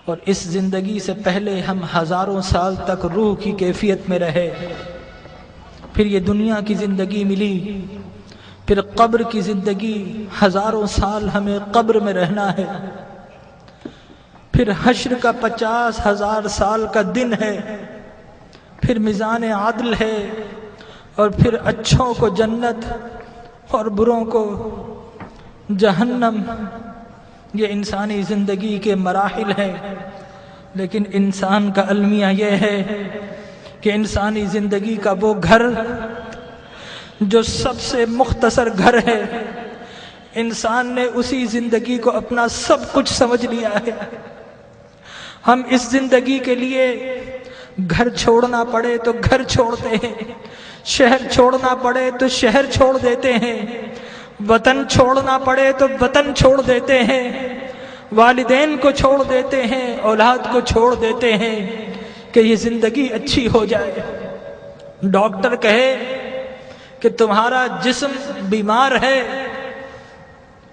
اور اس زندگی سے پہلے ہم ہزاروں سال تک روح کی کیفیت میں رہے، پھر یہ دنیا کی زندگی ملی، پھر قبر کی زندگی، ہزاروں سال ہمیں قبر میں رہنا ہے، پھر حشر کا 50,000 سال کا دن ہے، پھر میزان عدل ہے، اور پھر اچھوں کو جنت اور بروں کو جہنم۔ یہ انسانی زندگی کے مراحل ہیں، لیکن انسان کا المیہ یہ ہے کہ انسانی زندگی کا وہ گھر جو سب سے مختصر گھر ہے، انسان نے اسی زندگی کو اپنا سب کچھ سمجھ لیا ہے۔ ہم اس زندگی کے لیے گھر چھوڑنا پڑے تو گھر چھوڑتے ہیں، شہر چھوڑنا پڑے تو شہر چھوڑ دیتے ہیں، وطن چھوڑنا پڑے تو وطن چھوڑ دیتے ہیں، والدین کو چھوڑ دیتے ہیں، اولاد کو چھوڑ دیتے ہیں کہ یہ زندگی اچھی ہو جائے۔ ڈاکٹر کہے کہ تمہارا جسم بیمار ہے،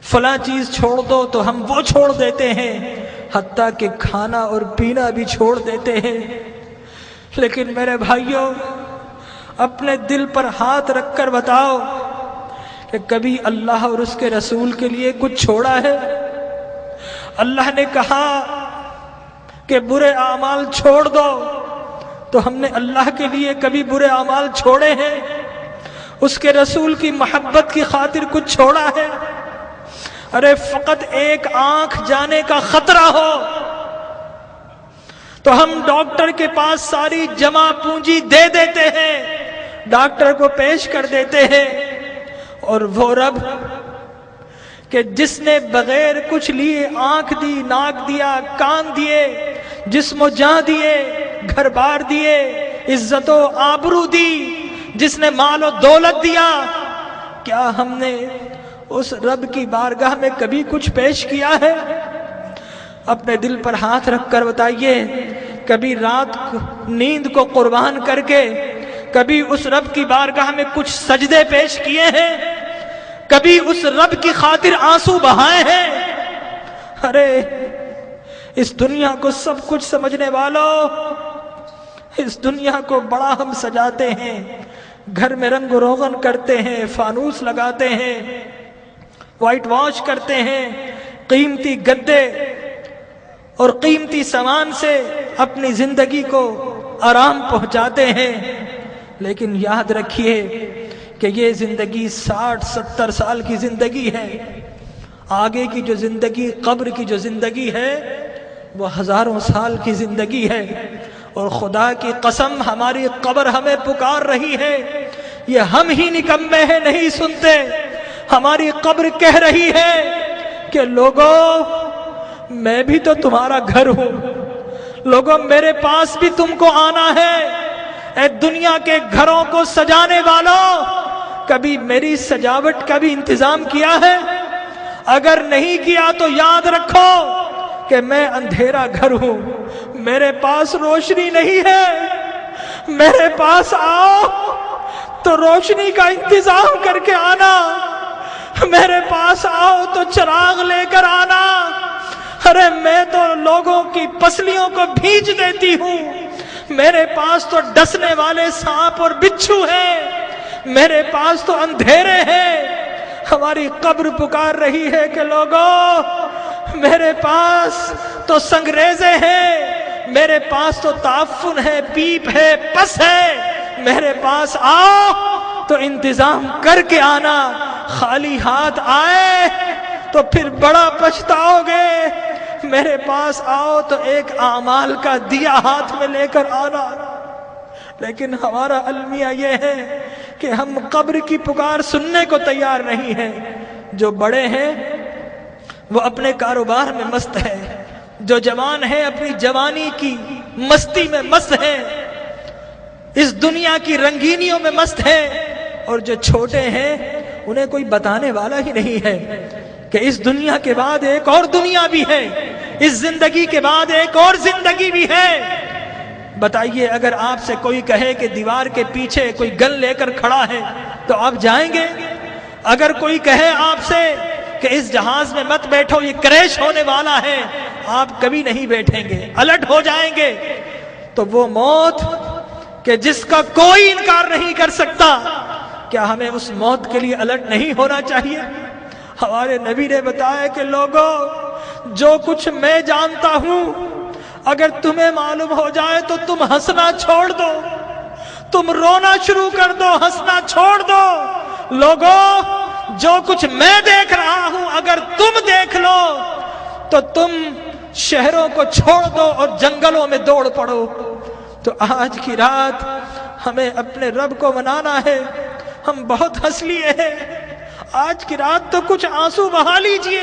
فلاں چیز چھوڑ دو، تو ہم وہ چھوڑ دیتے ہیں، حتیٰ کہ کھانا اور پینا بھی چھوڑ دیتے ہیں۔ لیکن میرے بھائیوں، اپنے دل پر ہاتھ رکھ کر بتاؤ کہ کبھی اللہ اور اس کے رسول کے لیے کچھ چھوڑا ہے؟ اللہ نے کہا کہ برے اعمال چھوڑ دو، تو ہم نے اللہ کے لیے کبھی برے اعمال چھوڑے ہیں؟ اس کے رسول کی محبت کی خاطر کچھ چھوڑا ہے؟ ارے فقط ایک آنکھ جانے کا خطرہ ہو تو ہم ڈاکٹر کے پاس ساری جمع پونجی دے دیتے ہیں، ڈاکٹر کو پیش کر دیتے ہیں، اور وہ رب کہ جس نے بغیر کچھ لیے آنکھ دی، ناک دیا، کان دیے، جسم و جاں دیے، گھر بار دیے، عزت و آبرو دی، جس نے مال و دولت دیا، کیا ہم نے اس رب کی بارگاہ میں کبھی کچھ پیش کیا ہے؟ اپنے دل پر ہاتھ رکھ کر بتائیے، کبھی رات نیند کو قربان کر کے کبھی اس رب کی بارگاہ میں کچھ سجدے پیش کیے ہیں؟ کبھی اس رب کی خاطر آنسو بہائے ہیں؟ ارے اس دنیا کو سب کچھ سمجھنے والوں، اس دنیا کو بڑا ہم سجاتے ہیں، گھر میں رنگ و روغن کرتے ہیں، فانوس لگاتے ہیں، وائٹ واش کرتے ہیں، قیمتی گدے اور قیمتی سامان سے اپنی زندگی کو آرام پہنچاتے ہیں، لیکن یاد رکھیے کہ یہ زندگی 60-70 سال کی زندگی ہے، آگے کی جو زندگی، قبر کی جو زندگی ہے، وہ ہزاروں سال کی زندگی ہے، اور خدا کی قسم ہماری قبر ہمیں پکار رہی ہے، یہ ہم ہی نکمے ہیں نہیں سنتے، ہماری قبر کہہ رہی ہے کہ لوگوں میں بھی تو تمہارا گھر ہوں، لوگوں میرے پاس بھی تم کو آنا ہے۔ اے دنیا کے گھروں کو سجانے والوں، کبھی میری سجاوٹ کا بھی انتظام کیا ہے؟ اگر نہیں کیا تو یاد رکھو کہ میں اندھیرا گھر ہوں، میرے پاس روشنی نہیں ہے، میرے پاس آؤ تو روشنی کا انتظام کر کے آنا، میرے پاس آؤ تو چراغ لے کر آنا۔ ارے میں تو لوگوں کی پسلیوں کو بھیج دیتی ہوں، میرے پاس تو ڈسنے والے سانپ اور بچھو ہیں، میرے پاس تو اندھیرے ہیں۔ ہماری قبر پکار رہی ہے کہ لوگوں میرے پاس تو سنگریزے ہیں، میرے پاس تو تعفن ہے، پیپ ہے، پس ہے، میرے پاس آؤ تو انتظام کر کے آنا، خالی ہاتھ آئے تو پھر بڑا پچھتاؤ گے، میرے پاس آؤ تو ایک اعمال کا دیا ہاتھ میں لے کر آنا۔ لیکن ہمارا المیہ یہ ہے کہ ہم قبر کی پکار سننے کو تیار نہیں ہیں۔ جو بڑے ہیں وہ اپنے کاروبار میں مست ہے، جو جوان ہیں اپنی جوانی کی مستی میں مست ہیں، اس دنیا کی رنگینیوں میں مست ہیں، اور جو چھوٹے ہیں انہیں کوئی بتانے والا ہی نہیں ہے کہ اس دنیا کے بعد ایک اور دنیا بھی ہے، اس زندگی کے بعد ایک اور زندگی بھی ہے۔ بتائیے، اگر آپ سے کوئی کہے کہ دیوار کے پیچھے کوئی گن لے کر کھڑا ہے تو آپ جائیں گے؟ اگر کوئی کہے آپ سے کہ اس جہاز میں مت بیٹھو، یہ کریش ہونے والا ہے، آپ کبھی نہیں بیٹھیں گے، الٹ ہو جائیں گے۔ تو وہ موت کہ جس کا کوئی انکار نہیں کر سکتا، کیا ہمیں اس موت کے لیے الٹ نہیں ہونا چاہیے؟ ہمارے نبی نے بتایا کہ لوگوں، جو کچھ میں جانتا ہوں اگر تمہیں معلوم ہو جائے تو تم ہنسنا چھوڑ دو، تم رونا شروع کر دو، ہنسنا چھوڑ دو۔ لوگوں، جو کچھ میں دیکھ رہا ہوں اگر تم دیکھ لو تو تم شہروں کو چھوڑ دو اور جنگلوں میں دوڑ پڑو۔ تو آج کی رات ہمیں اپنے رب کو منانا ہے۔ ہم بہت ہنس لیے ہیں، آج کی رات تو کچھ آنسو بہا لیجئے،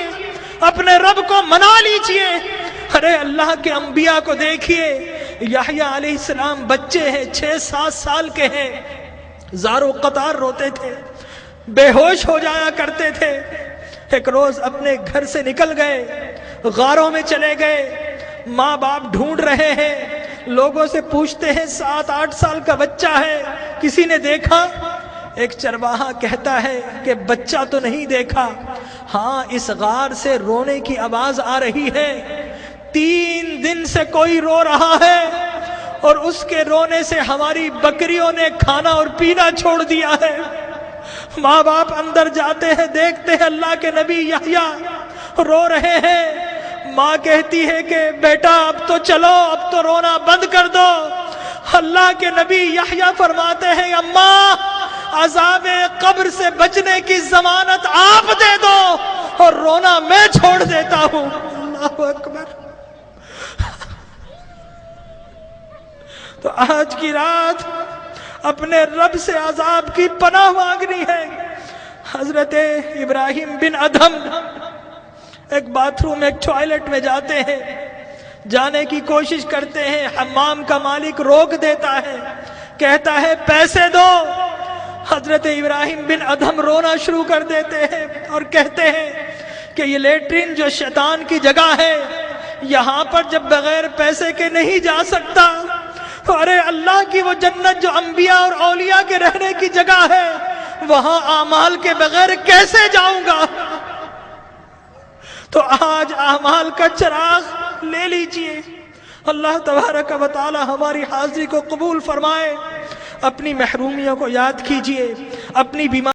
اپنے رب کو منا لیجئے۔ ارے اللہ کے انبیاء کو دیکھیے، یحییٰ علیہ السلام بچے ہیں، 6-7 سال کے ہیں، زار و قطار روتے تھے، بے ہوش ہو جایا کرتے تھے۔ ایک روز اپنے گھر سے نکل گئے، غاروں میں چلے گئے، ماں باپ ڈھونڈ رہے ہیں، لوگوں سے پوچھتے ہیں 7-8 سال کا بچہ ہے، کسی نے دیکھا؟ ایک چرواہا کہتا ہے کہ بچہ تو نہیں دیکھا، ہاں اس غار سے رونے کی آواز آ رہی ہے، 3 دن سے کوئی رو رہا ہے اور اس کے رونے سے ہماری بکریوں نے کھانا اور پینا چھوڑ دیا ہے۔ ماں باپ اندر جاتے ہیں، دیکھتے ہیں اللہ کے نبی یحییٰ رو رہے ہیں۔ ماں کہتی ہے کہ بیٹا اب تو چلو، اب تو رونا بند کر دو۔ اللہ کے نبی یحییٰ فرماتے ہیں اماں، عذاب قبر سے بچنے کی ضمانت آپ دے دو اور رونا میں چھوڑ دیتا ہوں۔ اللہ اکبر۔ تو آج کی رات اپنے رب سے عذاب کی پناہ مانگنی ہے۔ حضرت ابراہیم بن ادھم ایک باتھ روم، ایک ٹوائلٹ میں جاتے ہیں، جانے کی کوشش کرتے ہیں، حمام کا مالک روک دیتا ہے، کہتا ہے پیسے دو۔ حضرت ابراہیم بن ادھم رونا شروع کر دیتے ہیں اور کہتے ہیں کہ یہ لیٹرین جو شیطان کی جگہ ہے، یہاں پر جب بغیر پیسے کے نہیں جا سکتا، ارے اللہ کی وہ جنت جو انبیاء اور اولیاء کے رہنے کی جگہ ہے، وہاں اعمال کے بغیر کیسے جاؤں گا؟ تو آج اعمال کا چراغ لے لیجئے۔ اللہ تبارک و تعالی ہماری حاضری کو قبول فرمائے۔ اپنی محرومیوں کو یاد کیجئے، اپنی بیماری